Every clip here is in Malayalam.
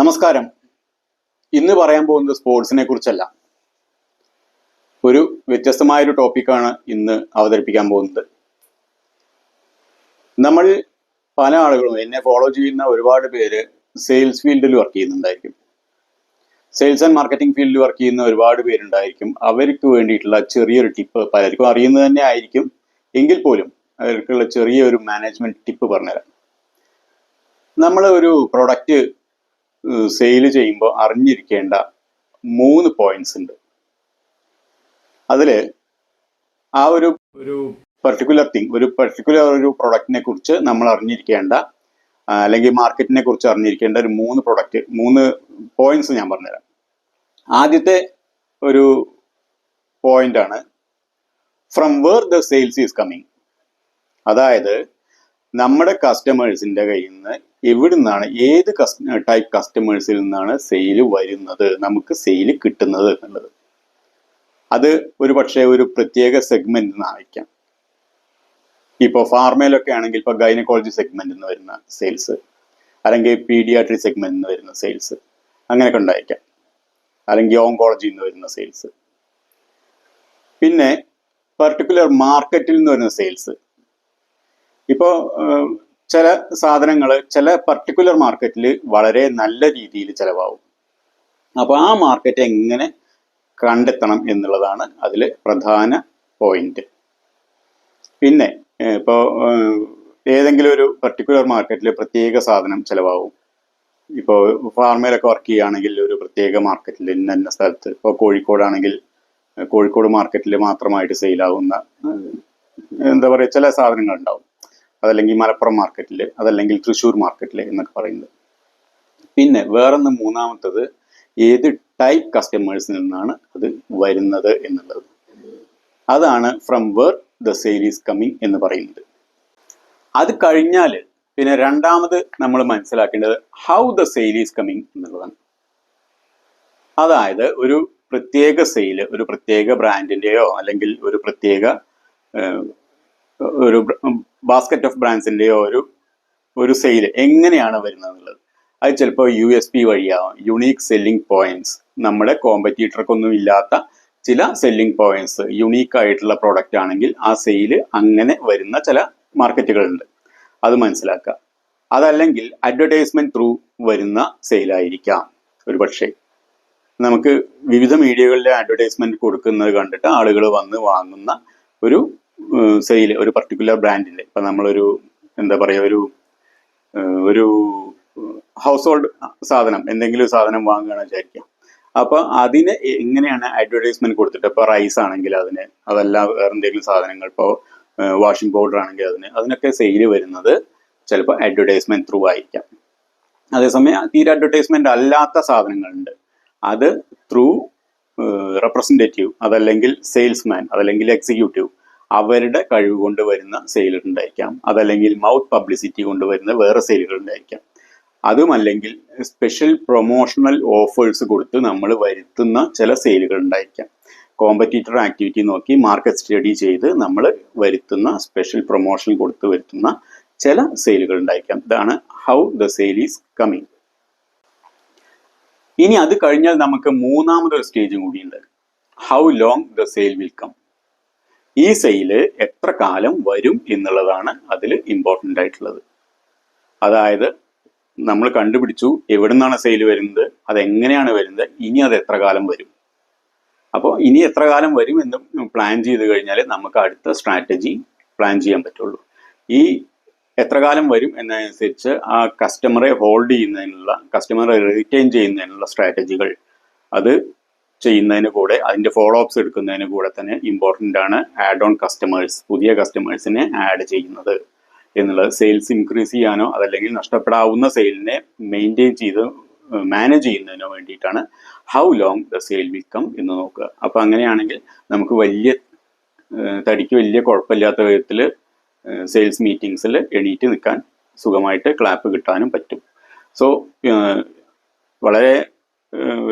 നമസ്കാരം. ഇന്ന് പറയാൻ പോകുന്നത് സ്പോർട്സിനെ കുറിച്ചല്ല. ഒരു വ്യത്യസ്തമായൊരു ടോപ്പിക്കാണ് ഇന്ന് അവതരിപ്പിക്കാൻ പോകുന്നത്. നമ്മൾ പല ആളുകളും, എന്നെ ഫോളോ ചെയ്യുന്ന ഒരുപാട് പേര് സെയിൽസ് ഫീൽഡിൽ വർക്ക് ചെയ്യുന്നുണ്ടായിരിക്കും. സെയിൽസ് ആൻഡ് മാർക്കറ്റിംഗ് ഫീൽഡിൽ വർക്ക് ചെയ്യുന്ന ഒരുപാട് പേരുണ്ടായിരിക്കും. അവർക്ക് വേണ്ടിയിട്ടുള്ള ചെറിയൊരു ടിപ്പ് പലർക്കും അറിയുന്നത് തന്നെ ആയിരിക്കും. എങ്കിൽ പോലും അവർക്കുള്ള ചെറിയൊരു മാനേജ്മെന്റ് ടിപ്പ് പറഞ്ഞുതരാം. നമ്മൾ ഒരു പ്രൊഡക്റ്റ് സെയിൽ ചെയ്യുമ്പോൾ അറിഞ്ഞിരിക്കേണ്ട 3 പോയിന്റ്സ് ഉണ്ട്. അതിൽ ആ ഒരു പർട്ടിക്കുലർ തിങ്, ഒരു പ്രൊഡക്റ്റിനെ കുറിച്ച് നമ്മൾ അറിഞ്ഞിരിക്കേണ്ട അല്ലെങ്കിൽ മാർക്കറ്റിനെ കുറിച്ച് അറിഞ്ഞിരിക്കേണ്ട ഒരു 3 പോയിന്റ്സ് ഞാൻ പറഞ്ഞുതരാം. ആദ്യത്തെ ഒരു പോയിന്റ് ആണ് from where the sales is coming. അതായത് നമ്മുടെ കസ്റ്റമേഴ്സിന്റെ കയ്യിൽ നിന്ന് എവിടുന്നാണ്, ഏത് ടൈപ്പ് കസ്റ്റമേഴ്സിൽ നിന്നാണ് സെയിൽ വരുന്നത്, നമുക്ക് സെയിൽ കിട്ടുന്നത് എന്നുള്ളത്. അത് ഒരു പക്ഷേ ഒരു പ്രത്യേക സെഗ്മെന്റിൽ നിന്നായിരിക്കാം. ഇപ്പോൾ ഫാർമയിലൊക്കെ ആണെങ്കിൽ ഇപ്പോൾ ഗൈനക്കോളജി സെഗ്മെന്റിൽ നിന്ന് വരുന്ന സെയിൽസ്, അല്ലെങ്കിൽ പീഡിയാട്രി സെഗ്മെന്റിൽ നിന്ന് വരുന്ന സെയിൽസ്, അങ്ങനെയൊക്കെ ഉണ്ടായിരിക്കാം. അല്ലെങ്കിൽ ഓങ്കോളജിയിൽ നിന്ന് വരുന്ന സെയിൽസ്. പിന്നെ പർട്ടിക്കുലർ മാർക്കറ്റിൽ നിന്ന് വരുന്ന സെയിൽസ്. ഇപ്പോൾ ചില സാധനങ്ങൾ ചില പർട്ടിക്കുലർ മാർക്കറ്റിൽ വളരെ നല്ല രീതിയിൽ ചിലവാകും. അപ്പോൾ ആ മാർക്കറ്റ് എങ്ങനെ കണ്ടെത്തണം എന്നുള്ളതാണ് അതിൽ പ്രധാന പോയിന്റ്. പിന്നെ ഇപ്പോൾ ഏതെങ്കിലും ഒരു പർട്ടിക്കുലർ മാർക്കറ്റിൽ പ്രത്യേക സാധനം ചിലവാകും. ഇപ്പോൾ ഫാർമയിലൊക്കെ വർക്ക് ചെയ്യുകയാണെങ്കിൽ ഒരു പ്രത്യേക മാർക്കറ്റിൽ ഇന്ന സ്ഥലത്ത്, ഇപ്പോൾ കോഴിക്കോടാണെങ്കിൽ കോഴിക്കോട് മാർക്കറ്റിൽ മാത്രമായിട്ട് സെയിലാവുന്ന എന്താ പറയുക ചില സാധനങ്ങൾ ഉണ്ടാവും. അതല്ലെങ്കിൽ മലപ്പുറം മാർക്കറ്റിൽ, അതല്ലെങ്കിൽ തൃശ്ശൂർ മാർക്കറ്റിൽ എന്നൊക്കെ പറയുന്നത്. പിന്നെ വേറൊന്ന്, മൂന്നാമത്തത് ഏത് ടൈപ്പ് കസ്റ്റമേഴ്സിൽ നിന്നാണ് അത് വരുന്നത് എന്നുള്ളത്. അതാണ് from where the sale is coming എന്ന് പറയുന്നത്. അത് കഴിഞ്ഞാൽ പിന്നെ രണ്ടാമത് നമ്മൾ മനസ്സിലാക്കേണ്ടത് how the sale is coming എന്നുള്ളതാണ്. അതായത് ഒരു പ്രത്യേക സെയിൽ, ഒരു പ്രത്യേക ബ്രാൻഡിന്റെയോ അല്ലെങ്കിൽ ഒരു പ്രത്യേക ഒരു ബാസ്ക്കറ്റ് ഓഫ് ബ്രാൻഡ്സിന്റെയോ ഒരു സെയിൽ എങ്ങനെയാണ് വരുന്നത് എന്നുള്ളത്. അത് ചിലപ്പോൾ USP വഴിയാവും, യുണീക്ക് സെല്ലിംഗ് പോയിന്റ്സ്. നമ്മുടെ കോമ്പറ്റീറ്റർക്കൊന്നും ഇല്ലാത്ത ചില സെല്ലിംഗ് പോയിന്റ്സ്, യുണീക്ക് ആയിട്ടുള്ള പ്രോഡക്റ്റ് ആണെങ്കിൽ ആ സെയിൽ അങ്ങനെ വരുന്ന ചില മാർക്കറ്റുകളുണ്ട്. അത് മനസ്സിലാക്കുക. അതല്ലെങ്കിൽ അഡ്വർടൈസ്മെന്റ് ത്രൂ വരുന്ന സെയിലായിരിക്കാം. ഒരു പക്ഷേ നമുക്ക് വിവിധ മീഡിയകളിലെ അഡ്വർടൈസ്മെന്റ് കൊടുക്കുന്നത് കണ്ടിട്ട് ആളുകൾ വന്ന് വാങ്ങുന്ന ഒരു സെയിൽ, ഒരു പർട്ടിക്കുലർ ബ്രാൻഡിന്റെ. ഇപ്പൊ നമ്മളൊരു എന്താ പറയുക, ഒരു ഹൗസ് ഹോൾഡ് സാധനം, എന്തെങ്കിലും സാധനം വാങ്ങുകയാണെന്ന് വിചാരിക്കാം. അപ്പൊ അതിന് എങ്ങനെയാണ് അഡ്വർടൈസ്മെന്റ് കൊടുത്തിട്ട്, ഇപ്പൊ റൈസ് ആണെങ്കിൽ അതിന്, അതല്ല വേറെ എന്തെങ്കിലും സാധനങ്ങൾ, ഇപ്പോൾ വാഷിംഗ് പൗഡർ ആണെങ്കിൽ അതിനൊക്കെ സെയിൽ വരുന്നത് ചിലപ്പോൾ അഡ്വർടൈസ്മെന്റ് ത്രൂ ആയിരിക്കാം. അതേസമയം തീരെ അഡ്വർടൈസ്മെന്റ് അല്ലാത്ത സാധനങ്ങളുണ്ട്. അത് ത്രൂ റെപ്രസെന്റേറ്റീവ്, അതല്ലെങ്കിൽ സെയിൽസ്മാൻ, അതല്ലെങ്കിൽ എക്സിക്യൂട്ടീവ്, അവരുടെ കഴിവ് കൊണ്ട് വരുന്ന സെയിലുകൾ ഉണ്ടായിരിക്കാം. അതല്ലെങ്കിൽ മൗത്ത് പബ്ലിസിറ്റി കൊണ്ടുവരുന്ന വേറെ സെയിലുകൾ ഉണ്ടായിരിക്കാം. അതുമല്ലെങ്കിൽ സ്പെഷ്യൽ പ്രൊമോഷണൽ ഓഫേഴ്സ് കൊടുത്ത് നമ്മൾ വരുത്തുന്ന ചില സെയിലുകൾ ഉണ്ടായിരിക്കാം. കോമ്പറ്റീറ്റർ ആക്ടിവിറ്റി നോക്കി മാർക്കറ്റ് സ്റ്റഡി ചെയ്ത് നമ്മൾ വരുത്തുന്ന, സ്പെഷ്യൽ പ്രൊമോഷൻ കൊടുത്ത് വരുത്തുന്ന ചില സെയിലുകൾ ഉണ്ടായിരിക്കാം. ഇതാണ് how the sale is coming. ഇനി അത് കഴിഞ്ഞാൽ നമുക്ക് മൂന്നാമതൊരു സ്റ്റേജും കൂടിയുണ്ട്, how long the sale will come. ഈ സെയില് എത്ര കാലം വരും എന്നുള്ളതാണ് അതിൽ ഇമ്പോർട്ടൻ്റ് ആയിട്ടുള്ളത്. അതായത് നമ്മൾ കണ്ടുപിടിച്ചു എവിടെ നിന്നാണ് സെയിൽ വരുന്നത്, അതെങ്ങനെയാണ് വരുന്നത്, ഇനി അത് എത്ര കാലം വരും. അപ്പോൾ ഇനി എത്ര കാലം വരും എന്ന് പ്ലാൻ ചെയ്ത് കഴിഞ്ഞാൽ നമുക്ക് അടുത്ത സ്ട്രാറ്റജി പ്ലാൻ ചെയ്യാൻ പറ്റുള്ളൂ. ഈ എത്ര കാലം വരും എന്നതനുസരിച്ച് ആ കസ്റ്റമറെ ഹോൾഡ് ചെയ്യുന്നതിനുള്ള, കസ്റ്റമറെ റിറ്റെയിൻ ചെയ്യുന്നതിനുള്ള സ്ട്രാറ്റജികൾ അത് ചെയ്യുന്നതിന് കൂടെ, അതിന്റെ ഫോളോ അപ്സ് എടുക്കുന്നതിന് കൂടെ തന്നെ ഇമ്പോർട്ടൻ്റ് ആണ് ആഡ് ഓൺ കസ്റ്റമേഴ്സ്, പുതിയ കസ്റ്റമേഴ്സിനെ ആഡ് ചെയ്യുന്നത് എന്നുള്ളത്. സെയിൽസ് ഇൻക്രീസ് ചെയ്യാനോ അതല്ലെങ്കിൽ നഷ്ടപ്പെടാവുന്ന സെയിലിനെ മെയിൻറ്റെയിൻ ചെയ്ത് മാനേജ് ചെയ്യുന്നതിനോ വേണ്ടിയിട്ടാണ് how long the sale will come എന്ന് നോക്കുക. അപ്പോൾ അങ്ങനെയാണെങ്കിൽ നമുക്ക് തടിക്ക് വലിയ കുഴപ്പമില്ലാത്ത വിധത്തിൽ സെയിൽസ് മീറ്റിംഗ്സിൽ എണീറ്റ് നിൽക്കാൻ, സുഖമായിട്ട് ക്ലാപ്പ് കിട്ടാനും പറ്റും. സോ വളരെ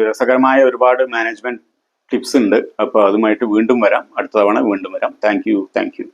രസകരമായ ഒരുപാട് മാനേജ്മെന്റ് ടിപ്സ് ഉണ്ട്. അപ്പോൾ അതുമായിട്ട് വീണ്ടും വരാം, അടുത്ത തവണ വീണ്ടും വരാം. Thank you.